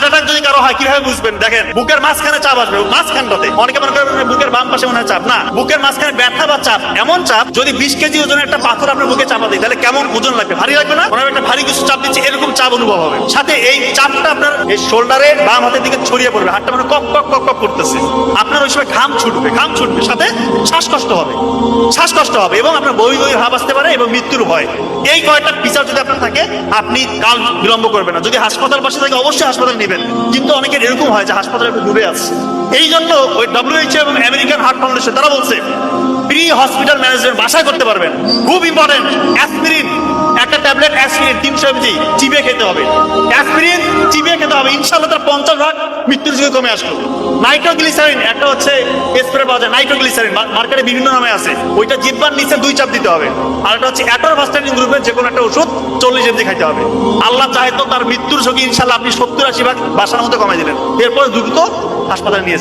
Heart attack যদি কারো হয় কিভাবে বুঝবেন? দেখেন, বুকের মাঝখানে চাপ আসবে, মাঝখানটাতে। অনেকে মনে করেন বুকের বাম পাশে মনে হয় চাপ, না, বুকের মাঝখানে ব্যথা বা চাপ, এমন চাপ যদি 20 কেজি ওজনের একটা পাথর আপনার বুকে চাপা দেয় তাহলে কেমন ওজন লাগবে? ভারী লাগবে না? মনে হয় একটা ভারী কিছু চাপ দিচ্ছে, এরকম চাপ অনুভব হবে। সাথে এই চাপটা আপনার এই শোল্ডারে বাম হাতের দিকে ছড়িয়ে পড়বে, হাতটা মানে কক কক কক কক করতেছে, আপনার ওই সময় ঘাম ছুটবে, সাথে শ্বাসকষ্ট হবে এবং আপনার বই ভাব আসতে পারে এবং মৃত্যুর ভয়। এই কয়টা ফিচার যদি আপনার থাকে, আপনি কাল বিলম্ব করবেন না। যদি হাসপাতাল পাশে থাকে অবশ্যই হাসপাতাল নেবেন, কিন্তু অনেকের এরকম হয় যে হাসপাতালে ডুবে আছে। এই জন্য ওই WHO এবং আমেরিকান হার্ট ফাউন্ডেশন তারা বলছে প্রি হসপিটাল ম্যানেজমেন্ট বাসায় করতে পারবেন। খুব ইম্পর্টেন্ট, অ্যাসপিরিন, একটা ট্যাবলেট অ্যাসপিরিন 300 mg চিবিয়ে খেতে হবে। অ্যাসপিরিন চিবিয়ে খেতে হবে, ইনশাআল্লাহ তার 50% মৃত্যুর ঝুঁকি কমে আসলো। নাইট্রোগ্লিসারিন একটা হচ্ছে স্প্রে পাওয়া যায়, নাইট্রোগ্লিসারিন মার্কেটে বিভিন্ন নামে আছে, ওইটা জিহ্বার নিচে 2 চাপ দিতে হবে। আর একটা হচ্ছে অ্যাটোরভাস্টাটিন গ্রুপের যে কোনো একটা ওষুধ 40 mg খাইতে হবে। আল্লাহ চাহে তো তার মৃত্যুর ঝুঁকি ইনশাআল্লাহ আপনি 70-80% বাসার মধ্যে কমাই দিলেন, এরপর দ্রুত হাসপাতালে নিয়ে যান।